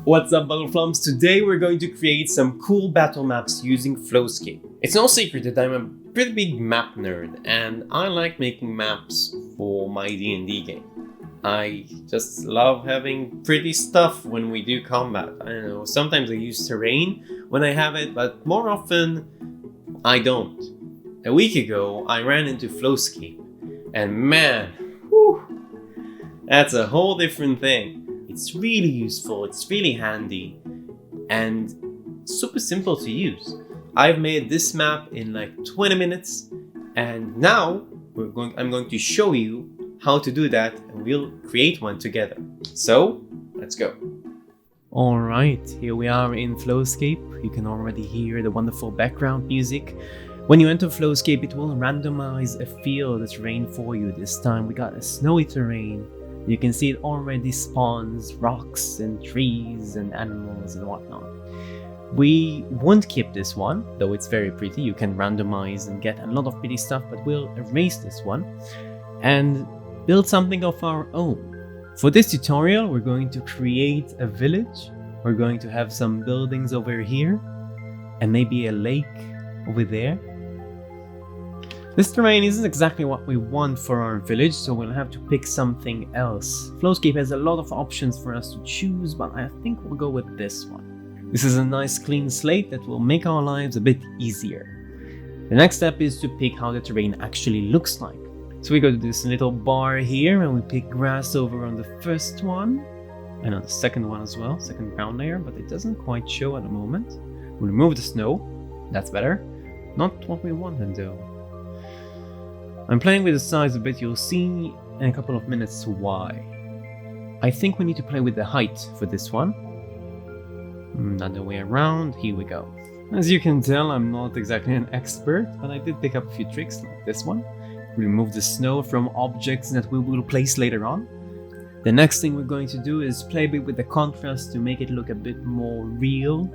What's up, battle Flumphs? Today we're going to create some cool battle maps using FlowScape. It's no secret that I'm a pretty big map nerd and I like making maps for my D&D game. I just love having pretty stuff when we do combat. I don't know, sometimes I use terrain when I have it, but more often I don't. A week ago I ran into FlowScape and man, whew, that's a whole different thing. It's really useful, it's really handy, and super simple to use. I've made this map in like 20 minutes, and now I'm going to show you how to do that, and we'll create one together. So, let's go. Alright, here we are in FlowScape. You can already hear the wonderful background music. When you enter FlowScape, it will randomize a field of terrain for you. This time we got a snowy terrain. You can see it already spawns rocks and trees and animals and whatnot. We won't keep this one, though it's very pretty. You can randomize and get a lot of pretty stuff, but we'll erase this one and build something of our own. For this tutorial, we're going to create a village. We're going to have some buildings over here and maybe a lake over there. This terrain isn't exactly what we want for our village, so we'll have to pick something else. FlowScape has a lot of options for us to choose, but I think we'll go with this one. This is a nice clean slate that will make our lives a bit easier. The next step is to pick how the terrain actually looks like. So we go to this little bar here and we pick grass over on the first one, and on the second one as well, second ground layer, but it doesn't quite show at the moment. We'll remove the snow, that's better. Not what we wanted though. I'm playing with the size a bit, you'll see in a couple of minutes why. I think we need to play with the height for this one. Other way around, here we go. As you can tell, I'm not exactly an expert, but I did pick up a few tricks like this one. Remove the snow from objects that we will place later on. The next thing we're going to do is play a bit with the contrast to make it look a bit more real.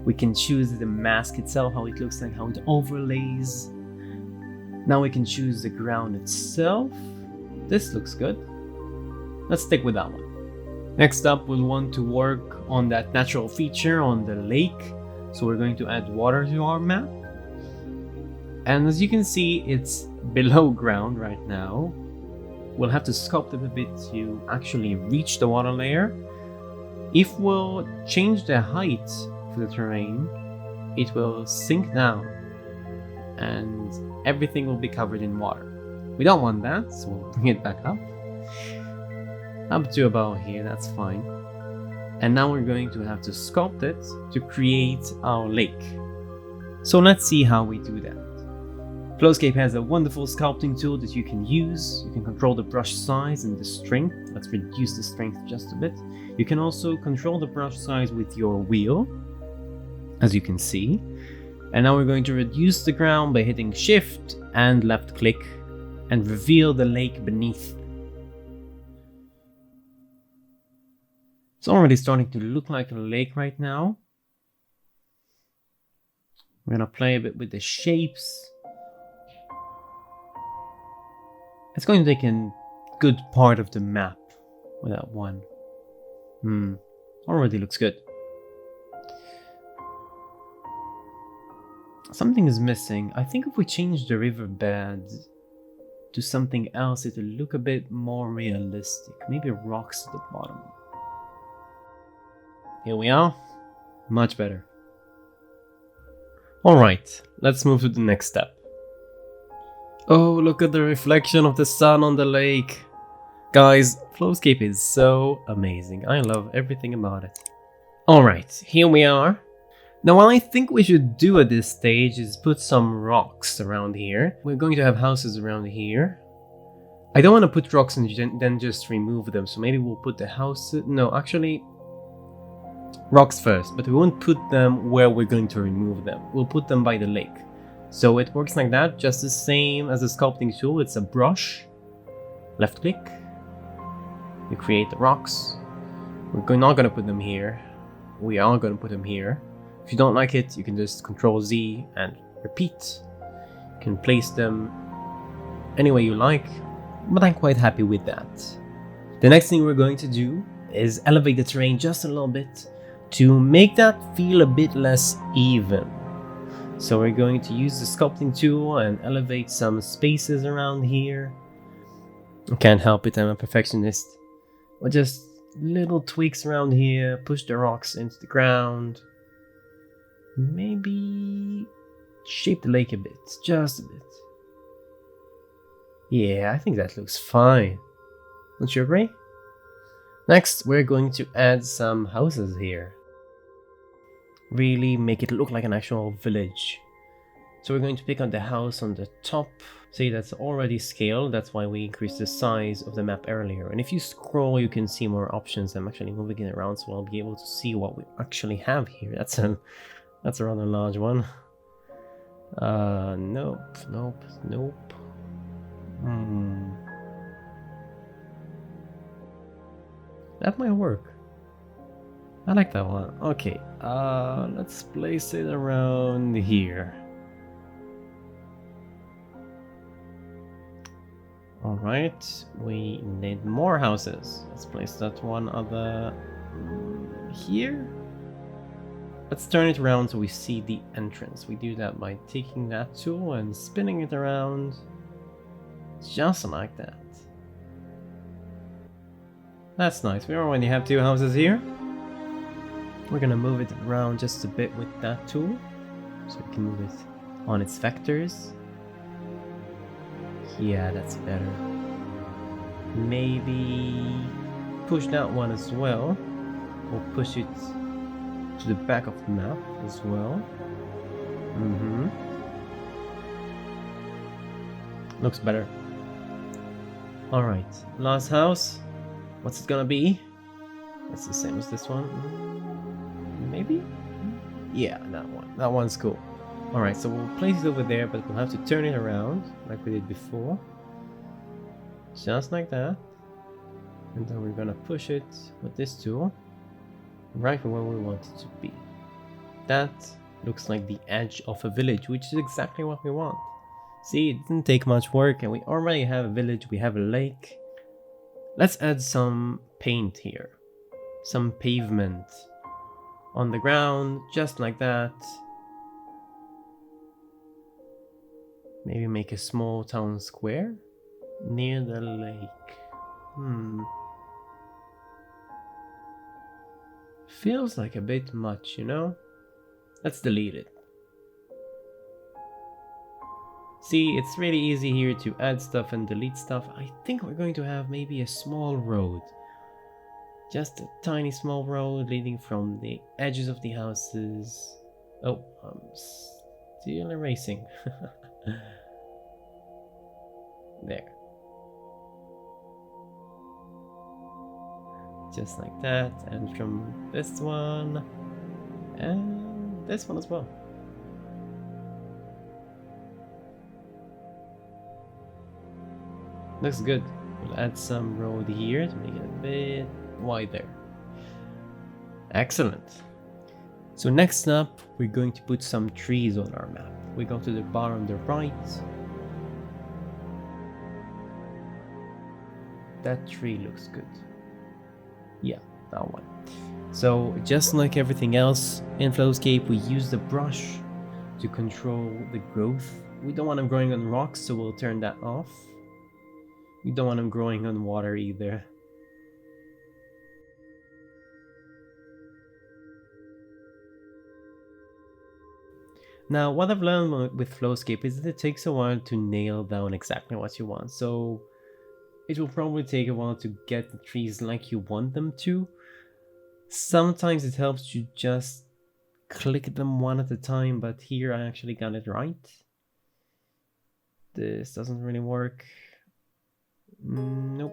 We can choose the mask itself, how it looks like, how it overlays. Now we can choose the ground itself. This looks good. Let's stick with that one. Next up, we'll want to work on that natural feature on the lake. So we're going to add water to our map. And as you can see, it's below ground right now. We'll have to sculpt it a bit to actually reach the water layer. If we'll change the height for the terrain, it will sink down and everything will be covered in water. We don't want that, so we'll bring it back up to about here, that's fine. And now we're going to have to sculpt it to create our lake. So let's see how we do that. FlowScape has a wonderful sculpting tool that you can use. You can control the brush size and the strength. Let's reduce the strength just a bit. You can also control the brush size with your wheel, as you can see. And now we're going to reduce the ground by hitting Shift and left click and reveal the lake beneath. It's already starting to look like a lake right now. We're gonna play a bit with the shapes. It's going to take a good part of the map with that one. Already looks good. Something is missing. I think if we change the riverbed to something else, it'll look a bit more realistic. Maybe rocks at the bottom. Here we are. Much better. Alright, let's move to the next step. Oh, look at the reflection of the sun on the lake. Guys, FlowScape is so amazing. I love everything about it. Alright, here we are. Now what I think we should do at this stage is put some rocks around here. We're going to have houses around here. I don't want to put rocks and then just remove them, so maybe we'll put the houses... No, actually, rocks first, but we won't put them where we're going to remove them. We'll put them by the lake. So it works like that, just the same as the sculpting tool. It's a brush, left click, you create the rocks. We're not going to put them here. We are going to put them here. If you don't like it, you can just Ctrl Z and repeat. You can place them any way you like, but I'm quite happy with that. The next thing we're going to do is elevate the terrain just a little bit to make that feel a bit less even. So we're going to use the sculpting tool and elevate some spaces around here. I can't help it, I'm a perfectionist. But just little tweaks around here, push the rocks into the ground. Maybe shape the lake a bit, just a bit. Yeah, I think that looks fine. Don't you agree? Next, we're going to add some houses here. Really make it look like an actual village. So we're going to pick on the house on the top. See, that's already scaled. That's why we increased the size of the map earlier. And if you scroll, you can see more options. I'm actually moving it around so I'll be able to see what we actually have here. That's a rather large one. Nope. That might work. I like that one. Okay, let's place it around here. Alright, we need more houses. Let's place that one other here. Let's turn it around so we see the entrance. We do that by taking that tool and spinning it around. Just like that. That's nice. We already have two houses here. We're gonna move it around just a bit with that tool. So we can move it on its vectors. Yeah, that's better. Maybe push that one as well. Or push it to the back of the map as well. Looks better. Alright, last house. What's it gonna be? That's the same as this one. Maybe? Yeah, that one. That one's cool. Alright, so we'll place it over there, but we'll have to turn it around like we did before. Just like that. And then we're gonna push it with this tool right where we want it to be. That looks like the edge of a village, which is exactly what we want. See, it didn't take much work and we already have a village, we have a lake. Let's add some paint here. Some pavement on the ground, just like that. Maybe make a small town square near the lake. Feels like a bit much, you know? Let's delete it. See, it's really easy here to add stuff and delete stuff. I think we're going to have maybe a small road. Just a tiny small road leading from the edges of the houses. Oh, I'm still erasing. There. Just like that, and from this one, and this one as well. Looks good. We'll add some road here to make it a bit wider. Excellent. So next up, we're going to put some trees on our map. We go to the bar on the right. That tree looks good. Yeah, that one. So just like everything else in FlowScape, we use the brush to control the growth. We don't want them growing on rocks, so we'll turn that off. We don't want them growing on water either. Now, what I've learned with FlowScape is that it takes a while to nail down exactly what you want. So it will probably take a while to get the trees like you want them to. Sometimes it helps to just click them one at a time, but here I actually got it right. This doesn't really work. Nope.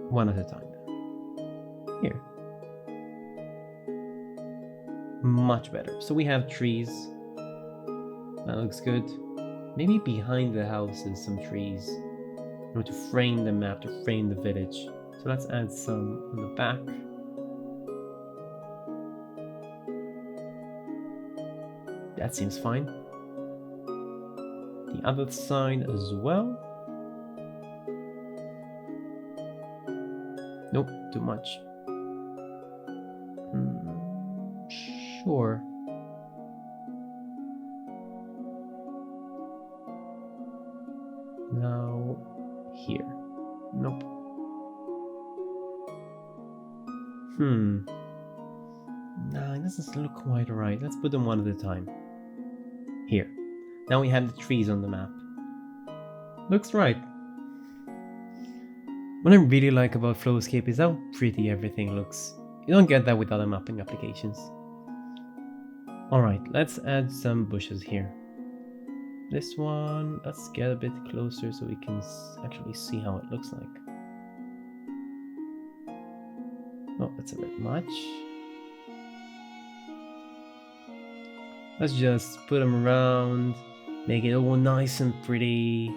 One at a time. Here. Much better. So we have trees. That looks good. Maybe behind the houses some trees. To frame the map, to frame the village. So let's add some on the back. That seems fine. The other side as well. Nope, too much. Sure. Now here. Nope. Nah, it doesn't look quite right. Let's put them one at a time. Here. Now we have the trees on the map. Looks right. What I really like about FlowScape is how pretty everything looks. You don't get that with other mapping applications. Alright, let's add some bushes here. This one, let's get a bit closer so we can actually see how it looks like. Oh, that's a bit much. Let's just put them around, make it all nice and pretty.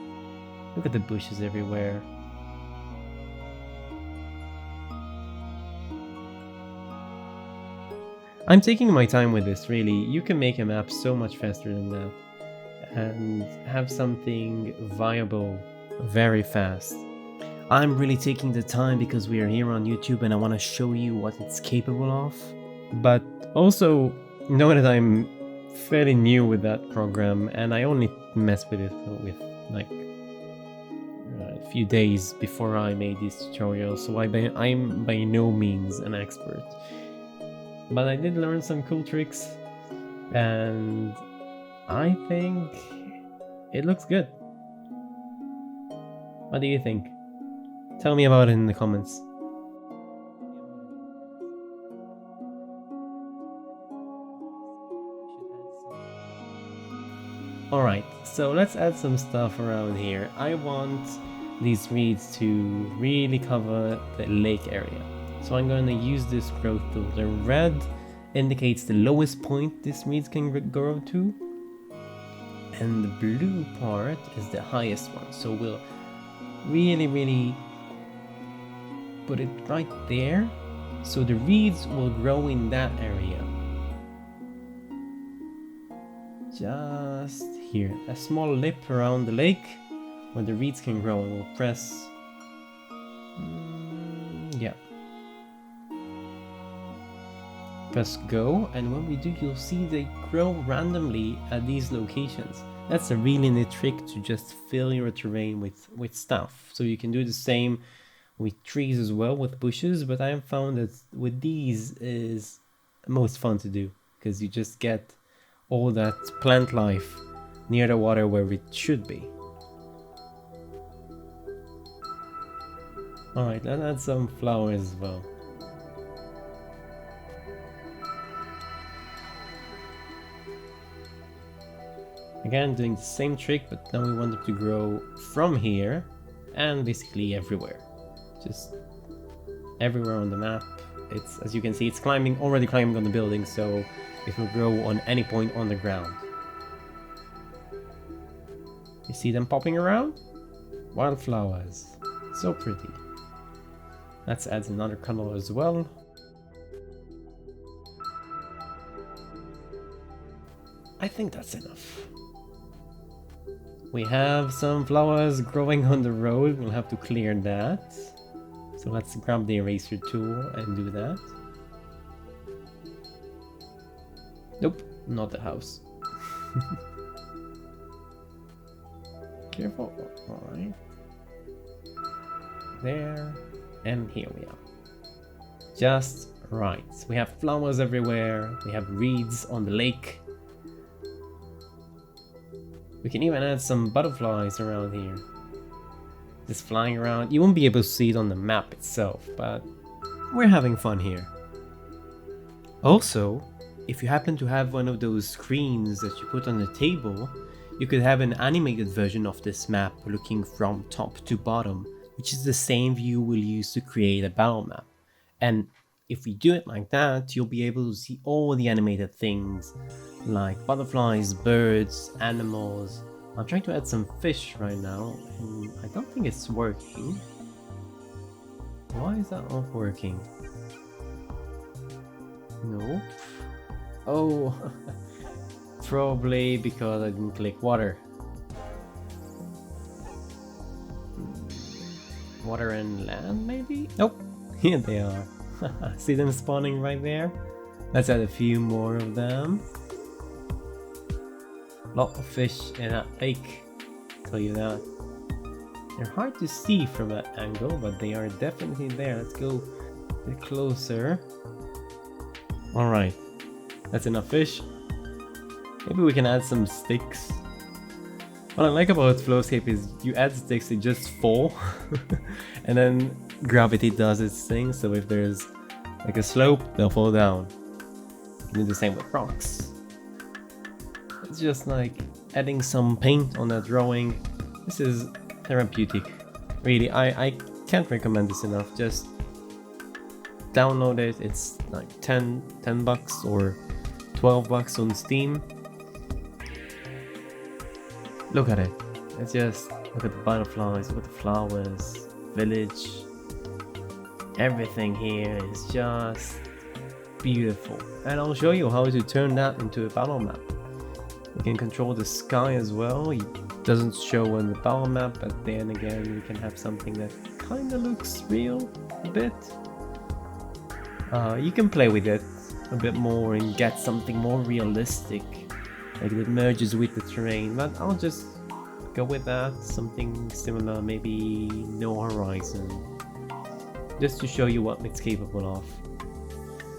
Look at the bushes everywhere. I'm taking my time with this, really. You can make a map so much faster than that and have something viable very fast. I'm really taking the time because we are here on YouTube and I want to show you what it's capable of. But also know that I'm fairly new with that program and I only messed with it with like a few days before I made this tutorial, so I'm by no means an expert. But I did learn some cool tricks and I think it looks good. What do you think? Tell me about it in the comments. Alright, so let's add some stuff around here. I want these reeds to really cover the lake area. So I'm going to use this growth tool. The red indicates the lowest point this reeds can grow to. And the blue part is the highest one. So we'll really put it right there. So the reeds will grow in that area. Just here. A small lip around the lake where the reeds can grow, and we'll press... yeah. Press go, and when we do, you'll see they grow randomly at these locations. That's a really neat trick to just fill your terrain with stuff. So you can do the same with trees as well, with bushes, but I have found that with these is most fun to do, because you just get all that plant life near the water where it should be. Alright, let's add some flowers as well. Again, doing the same trick, but now we want it to grow from here and basically everywhere. Just everywhere on the map. It's, as you can see, it's already climbing on the building, so it will grow on any point on the ground. You see them popping around? Wildflowers. So pretty. Let's add another color as well. I think that's enough. We have some flowers growing on the road. We'll have to clear that. So let's grab the eraser tool and do that. Nope, not the house. Careful. Alright. There. And here we are. Just right. We have flowers everywhere. We have reeds on the lake. We can even add some butterflies around here. Just flying around. You won't be able to see it on the map itself, but we're having fun here. Also, if you happen to have one of those screens that you put on the table, you could have an animated version of this map looking from top to bottom, which is the same view we'll use to create a battle map. And if we do it like that, you'll be able to see all the animated things like butterflies, birds, animals. I'm trying to add some fish right now and I don't think it's working. Why is that not working? No. Oh, probably because I didn't click water. Water and land, maybe? Nope. Here they are. See them spawning right there? Let's add a few more of them. Lot of fish in that lake, tell you that. They're hard to see from that angle, but they are definitely there. Let's go a bit closer. Alright, that's enough fish. Maybe we can add some sticks. What I like about FlowScape is you add sticks, they just fall. And then gravity does its thing, so if there's like a slope, they'll fall down. You can do the same with rocks. It's just like adding some paint on that drawing. This is therapeutic. Really, I can't recommend this enough. Just download it. It's like 10 bucks or 12 bucks on Steam. Look at it. It's just, look at the butterflies, look at the flowers, village. Everything here is just beautiful. And I'll show you how to turn that into a battle map. We can control the sky as well. It doesn't show on the battle map, but then again we can have something that kinda looks real a bit. You can play with it a bit more and get something more realistic, like it merges with the terrain, but I'll just go with that, something similar, maybe no horizon, just to show you what it's capable of.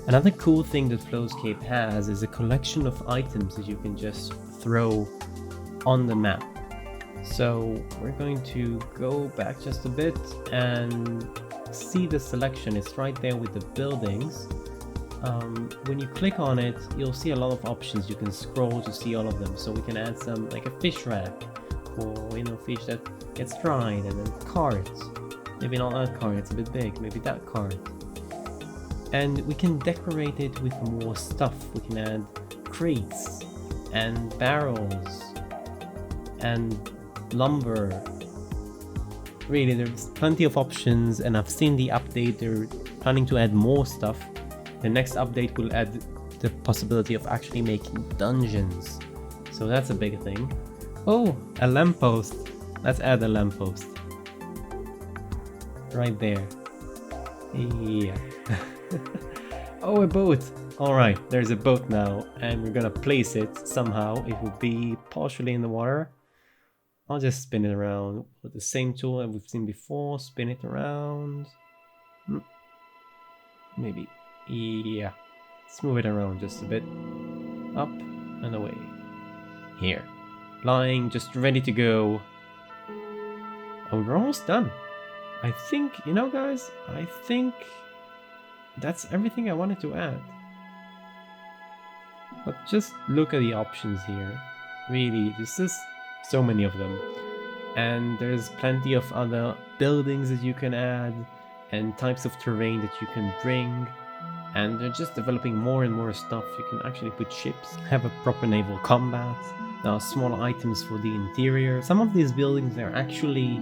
Another cool thing that FlowScape has is a collection of items that you can just throw on the map. So we're going to go back just a bit and see the selection. It's right there with the buildings. When you click on it, you'll see a lot of options. You can scroll to see all of them. So we can add some, like a fish rack for, you know, fish that gets dried, and then cards. Maybe not that card, it's a bit big, maybe that card. And we can decorate it with more stuff. We can add crates and barrels and lumber. Really, there's plenty of options, and I've seen the update. They're planning to add more stuff. The next update will add the possibility of actually making dungeons. So that's a big thing. Oh, a lamppost. Let's add a lamppost. Right there. Yeah. Oh, a boat. Alright, there's a boat now, and we're gonna place it somehow. It will be partially in the water. I'll just spin it around with the same tool that we've seen before. Spin it around. Maybe. Yeah. Let's move it around just a bit. Up and away. Here. Lying, just ready to go. And we're almost done. I think, you know guys, I think that's everything I wanted to add. But just look at the options here. Really, there's just so many of them. And there's plenty of other buildings that you can add, and types of terrain that you can bring. And they're just developing more and more stuff. You can actually put ships, have a proper naval combat. There are small items for the interior. Some of these buildings are actually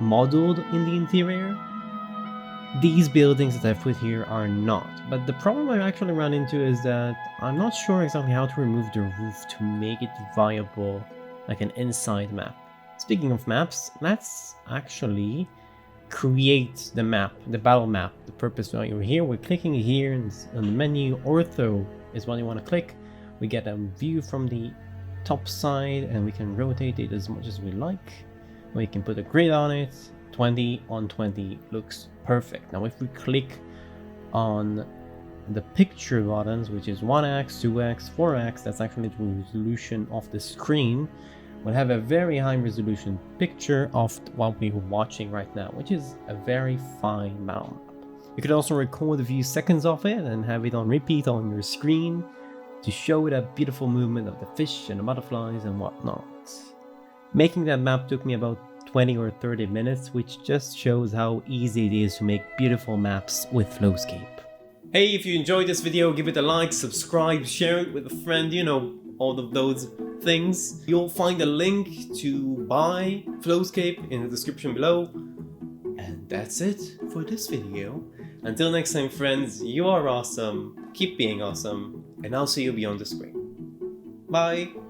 modeled in the interior. These buildings that I've put here are not, but the problem I've actually run into is that I'm not sure exactly how to remove the roof to make it viable, like an inside map. Speaking of maps, let's actually create the map, the battle map. The purpose why you're here, we're clicking here and on the menu, ortho is what you want to click. We get a view from the top side and we can rotate it as much as we like. We can put a grid on it. 20 on 20 looks perfect. Now if we click on the picture buttons, which is 1x, 2x, 4x, that's actually the resolution of the screen, we'll have a very high resolution picture of what we're watching right now, which is a very fine battle map. You could also record a few seconds of it and have it on repeat on your screen to show that beautiful movement of the fish and the butterflies and whatnot. Making that map took me about 20 or 30 minutes, which just shows how easy it is to make beautiful maps with FlowScape. Hey, if you enjoyed this video, give it a like, subscribe, share it with a friend, you know, all of those things. You'll find a link to buy FlowScape in the description below. And that's it for this video. Until next time, friends, you are awesome, keep being awesome, and I'll see you beyond the screen. Bye!